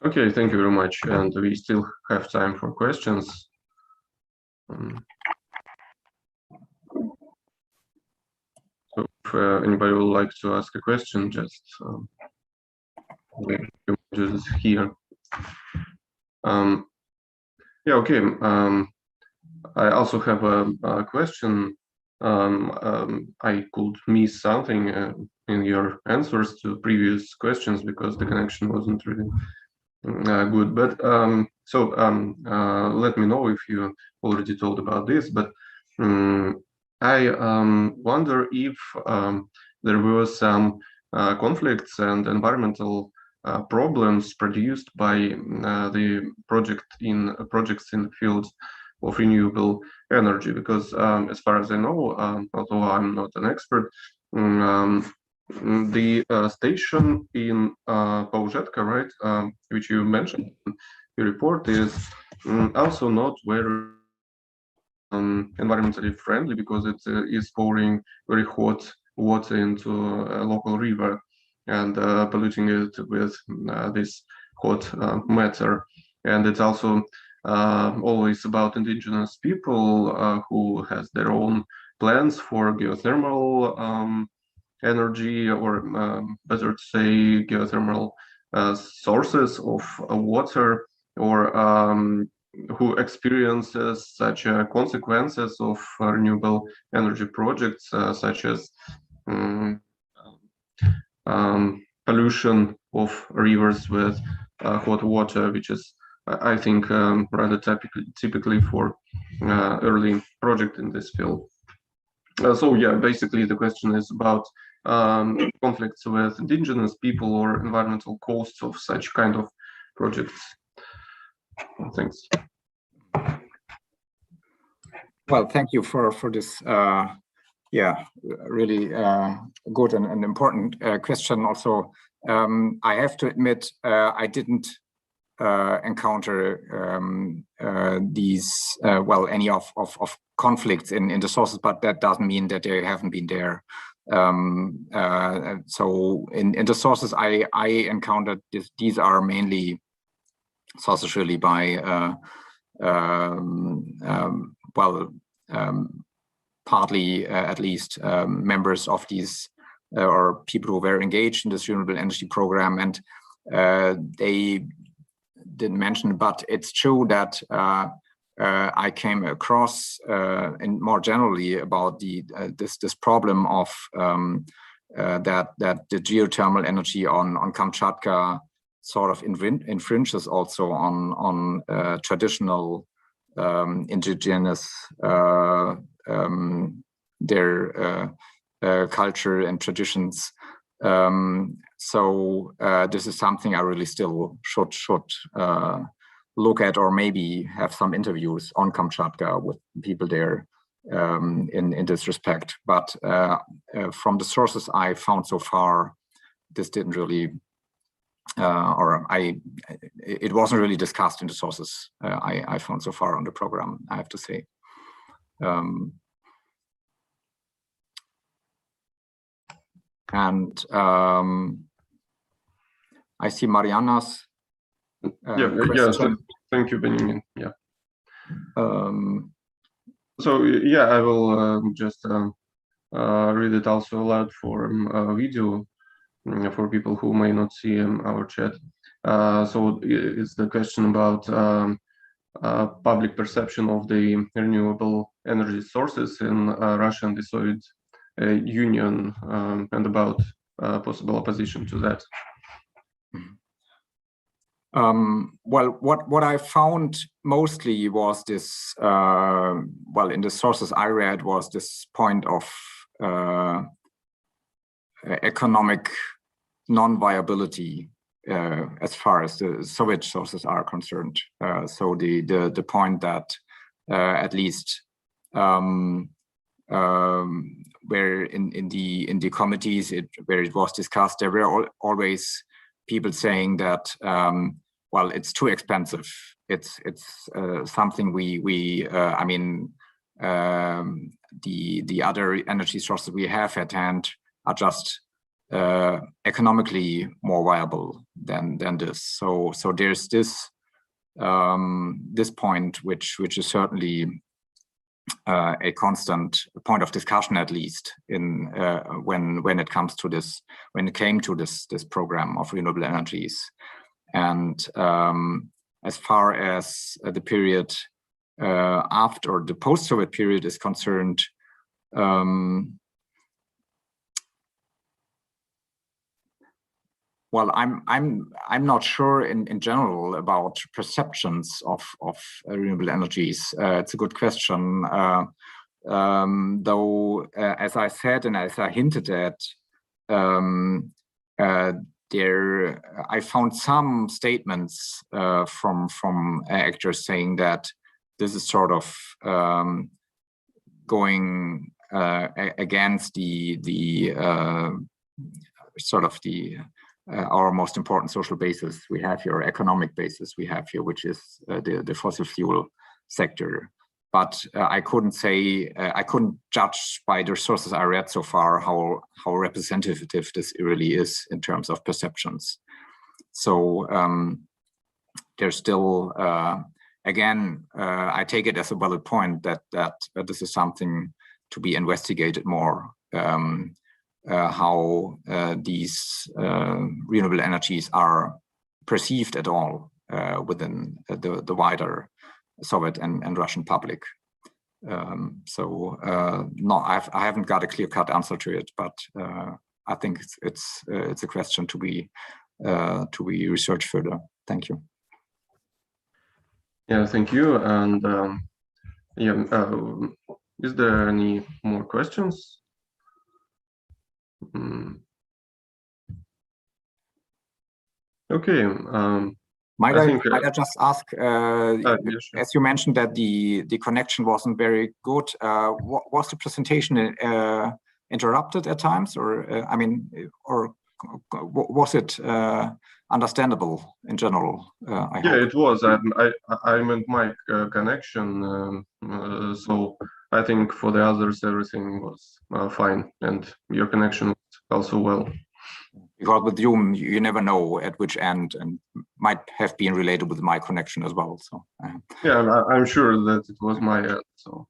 Okay, thank you very much. And we still have time for questions. So if anybody would like to ask a question, just just here. Yeah, okay. I also have a question. I could miss something in your answers to previous questions because the connection wasn't really Good, but let me know if you already told about this, but I wonder if there were some conflicts and environmental problems produced by the projects in the fields of renewable energy, because as far as I know, although I'm not an expert, the station in Pauzetka, right, which you mentioned in your report, is also not very environmentally friendly, because it is pouring very hot water into a local river and polluting it with this hot matter. And it's also always about indigenous people who has their own plans for geothermal energy, or better to say geothermal sources of water, or who experiences such consequences of renewable energy projects, such as pollution of rivers with hot water, which is, I think, rather typically for early project in this field. So yeah, basically the question is about conflicts with indigenous people or environmental costs of such kind of projects. Thanks. Well, thank you for this, yeah, really good and important question. Also, I have to admit, I didn't encounter these, well, any of conflicts in the sources, but that doesn't mean that they haven't been there. So in the sources I encountered, these are mainly sources really by partly at least members of these or people who were engaged in this renewable energy program, and they didn't mention, but it's true that I came across and more generally about this problem of that the geothermal energy on Kamchatka sort of infringes also on traditional indigenous their culture and traditions. So this is something I really still should look at, or maybe have some interviews on Kamchatka with people there in this respect. But from the sources I found so far, this didn't really, it wasn't really discussed in the sources I found so far on the program, I have to say. And I see Mariana's question. Thank you, Benjamin. Yeah. So yeah, I will just read it also aloud for video for people who may not see our chat. So it's the question about public perception of the renewable energy sources in Russia and the Soviet Union, and about possible opposition to that. Well, what I found mostly was this, well, in the sources I read, was this point of economic non-viability as far as the Soviet sources are concerned. So the point that at least where in the committees where it was discussed, there were always people saying that well, it's too expensive. It's something I mean, the other energy sources we have at hand are just economically more viable than this. So there's this this point which is certainly a constant point of discussion, at least in when it comes to this, when it came to this program of renewable energies. And as far as the period after the post-Soviet period is concerned, Well, I'm not sure in general about perceptions of renewable energies. It's a good question. Though, as I said and as I hinted at, I found some statements from actors saying that this is sort of going against the sort of the our most important social basis we have here, economic basis we have here, which is the fossil fuel sector. But I couldn't say, I couldn't judge by the sources I read so far how representative this really is in terms of perceptions. So there's still, again, I take it as a valid point that this is something to be investigated more. How these renewable energies are perceived at all within the wider Soviet and Russian public. No, I haven't got a clear-cut answer to it, but I think it's a question to be researched further. Thank you. Yeah, thank you. And is there any more questions? Okay. Might I just ask, yeah, sure. as you mentioned that the connection wasn't very good, was the presentation interrupted at times, or I mean, or was it understandable in general? Yeah, it was. I meant my connection, so I think for the others everything was fine, and your connection was also well. Because with Zoom, you never know at which end, and might have been related with my connection as well. So yeah, I'm sure that it was my end. So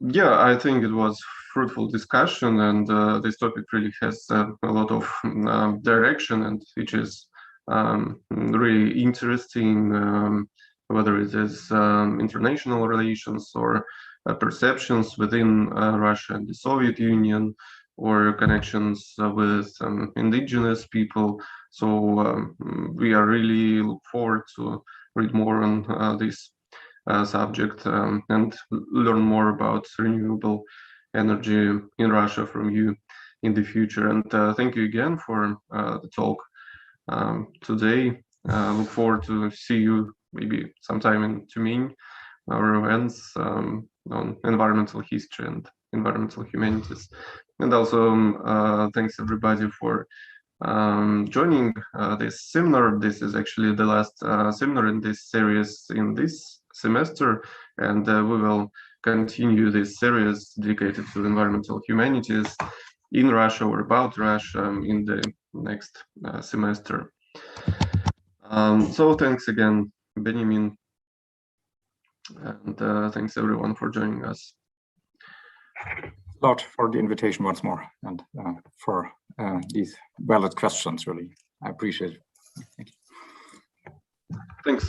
yeah, I think it was fruitful discussion, and this topic really has a lot of direction, and which is really interesting. Whether it is international relations or perceptions within Russia and the Soviet Union, or connections with indigenous people. So we are really look forward to read more on this subject and learn more about renewable energy in Russia from you in the future. And thank you again for the talk today. Look forward to see you maybe sometime in Tumin, our events on environmental history and environmental humanities. And also thanks everybody for joining this seminar. This is actually the last seminar in this series in this semester, and we will continue this series dedicated to environmental humanities in Russia or about Russia in the next semester. So thanks again, Benjamin, and thanks everyone for joining us. Lot for the invitation once more, and for these valid questions. Really, I appreciate it.